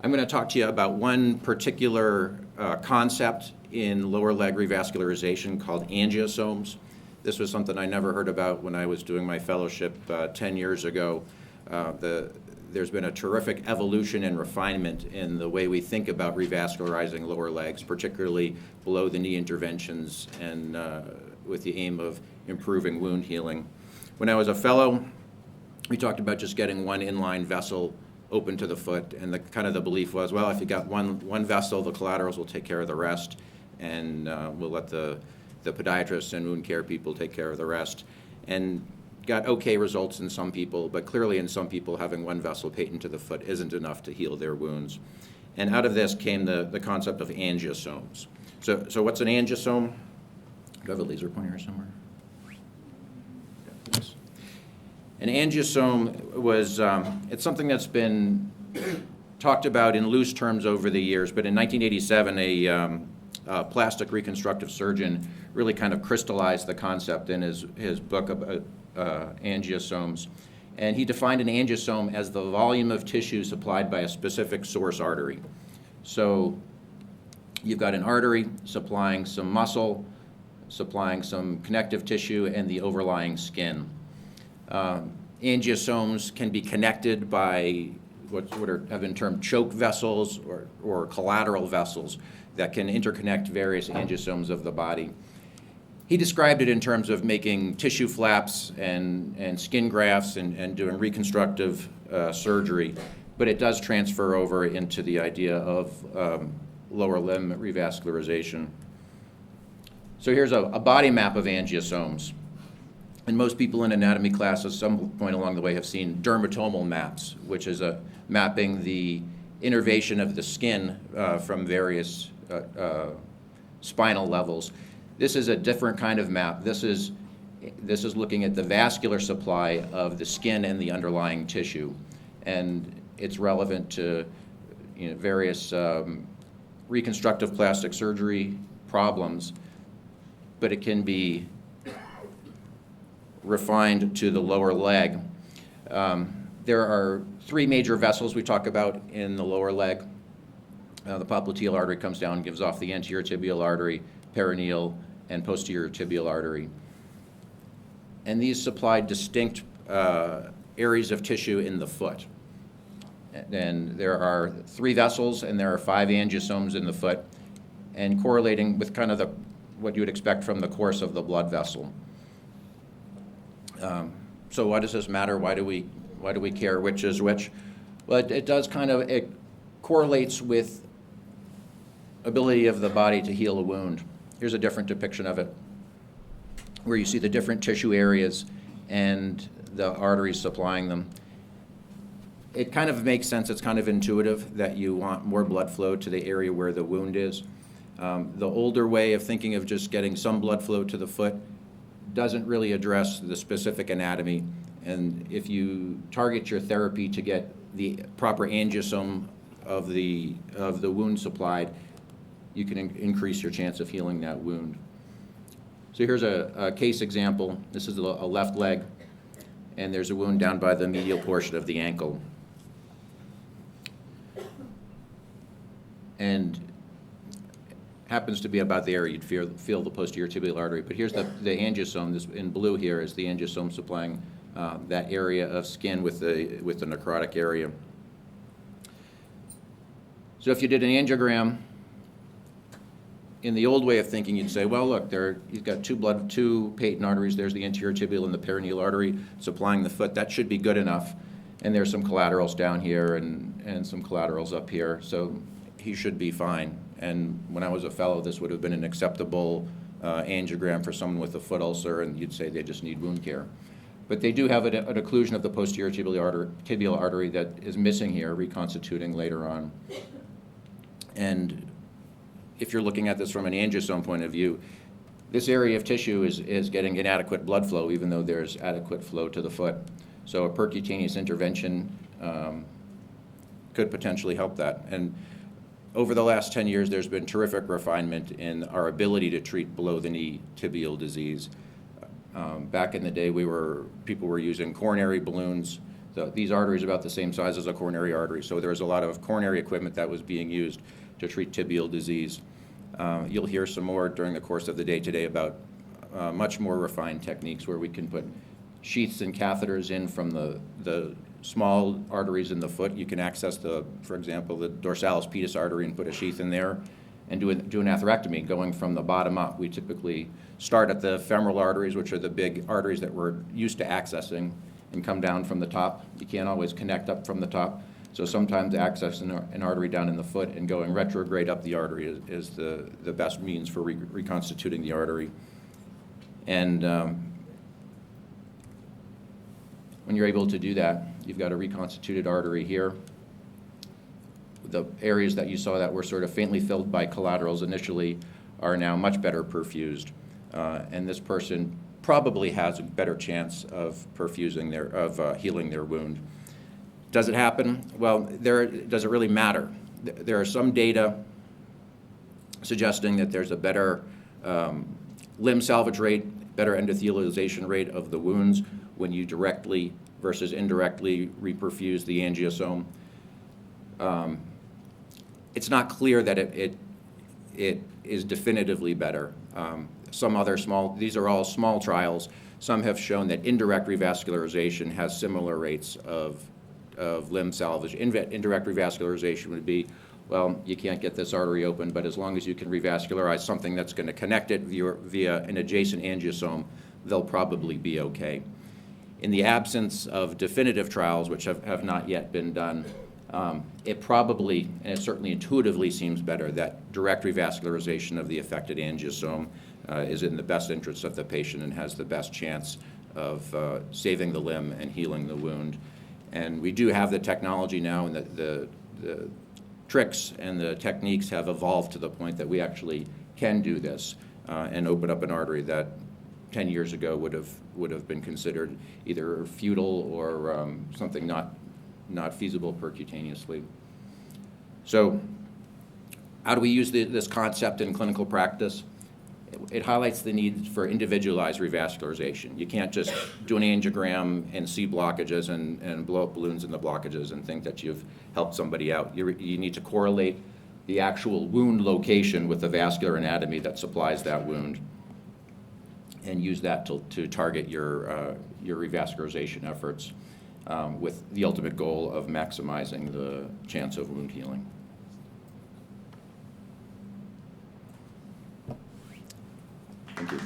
I'm going to talk to you about one particular concept in lower leg revascularization called angiosomes. This was something I never heard about when I was doing my fellowship 10 years ago. There's been a terrific evolution and refinement in the way we think about revascularizing lower legs, particularly below the knee interventions and with the aim of improving wound healing. When I was a fellow, we talked about just getting one inline vessel open to the foot, and the belief was, well, if you got one vessel, the collaterals will take care of the rest, and we'll let the podiatrists and wound care people take care of the rest. And got okay results in some people, but clearly in some people having one vessel patent to the foot isn't enough to heal their wounds. And out of this came the concept of angiosomes. So what's an angiosome? Do I have a laser pointer somewhere? Yes. An angiosome was, it's something that's been talked about in loose terms over the years, but in 1987, a plastic reconstructive surgeon really kind of crystallized the concept in his book about angiosomes. And he defined an angiosome as the volume of tissue supplied by a specific source artery. So you've got an artery supplying some muscle, supplying some connective tissue, and the overlying skin. Angiosomes can be connected by what have been termed choke vessels or collateral vessels that can interconnect various angiosomes of the body. He described it in terms of making tissue flaps and skin grafts and doing reconstructive surgery, but it does transfer over into the idea of lower limb revascularization. So here's a body map of angiosomes. And most people in anatomy class at some point along the way have seen dermatomal maps, which is mapping the innervation of the skin from various spinal levels. This is a different kind of map. This is looking at the vascular supply of the skin and the underlying tissue, and it's relevant to various reconstructive plastic surgery problems, but it can be refined to the lower leg. There are three major vessels we talk about in the lower leg. The popliteal artery comes down and gives off the anterior tibial artery, peroneal, and posterior tibial artery. And these supply distinct areas of tissue in the foot. And there are three vessels and there are 5 angiosomes in the foot, and correlating with kind of what you would expect from the course of the blood vessel. So why does this matter? Why do we care which is which? Well, it does it correlates with ability of the body to heal a wound. Here's a different depiction of it, where you see the different tissue areas and the arteries supplying them. It kind of makes sense, it's kind of intuitive that you want more blood flow to the area where the wound is. The older way of thinking of just getting some blood flow to the foot doesn't really address the specific anatomy, and if you target your therapy to get the proper angiosome of the wound supplied, you can increase your chance of healing that wound. So here's a case example. This is a left leg, and there's a wound down by the medial portion of the ankle. And happens to be about the area you'd feel the posterior tibial artery. But here's the angiosome. This in blue here is the angiosome supplying that area of skin with the necrotic area. So if you did an angiogram, in the old way of thinking, you'd say, well, look, you've got two patent arteries. There's the anterior tibial and the peroneal artery supplying the foot. That should be good enough. And there's some collaterals down here and some collaterals up here. So he should be fine. And when I was a fellow, this would have been an acceptable angiogram for someone with a foot ulcer, and you'd say they just need wound care. But they do have an occlusion of the posterior tibial artery that is missing here, reconstituting later on. And if you're looking at this from an angiosome point of view, this area of tissue is getting inadequate blood flow, even though there's adequate flow to the foot. So a percutaneous intervention could potentially help that. And over the last 10 years, there's been terrific refinement in our ability to treat below-the-knee tibial disease. Back in the day, people were using coronary balloons These arteries are about the same size as a coronary artery, so there's a lot of coronary equipment that was being used to treat tibial disease. You'll hear some more during the course of the day today about much more refined techniques where we can put sheaths and catheters in from the small arteries in the foot. You can access for example, the dorsalis pedis artery and put a sheath in there and do an atherectomy going from the bottom up. We typically start at the femoral arteries, which are the big arteries that we're used to accessing, and come down from the top. You can't always connect up from the top. So sometimes accessing an artery down in the foot and going retrograde up the artery is the best means for reconstituting the artery. And when you're able to do that, you've got a reconstituted artery here. The areas that you saw that were sort of faintly filled by collaterals initially are now much better perfused. And this person probably has a better chance of healing their wound. Does it happen? Well, does it really matter? There are some data suggesting that there's a better limb salvage rate, better endothelialization rate of the wounds when you directly versus indirectly reperfuse the angiosome. It's not clear that it is definitively better. Some other these are all small trials. Some have shown that indirect revascularization has similar rates of limb salvage. Indirect revascularization would be, well, you can't get this artery open, but as long as you can revascularize something that's going to connect it via an adjacent angiosome, they'll probably be okay. In the absence of definitive trials, which have not yet been done, it probably, and it certainly intuitively seems better, that direct revascularization of the affected angiosome is in the best interest of the patient and has the best chance of saving the limb and healing the wound. And we do have the technology now, and the tricks and the techniques have evolved to the point that we actually can do this and open up an artery that 10 years ago would have been considered either futile or something not feasible percutaneously. So how do we use this concept in clinical practice? It highlights the need for individualized revascularization. You can't just do an angiogram and see blockages and blow up balloons in the blockages and think that you've helped somebody out. You need to correlate the actual wound location with the vascular anatomy that supplies that wound and use that to target your revascularization efforts with the ultimate goal of maximizing the chance of wound healing. Thank you.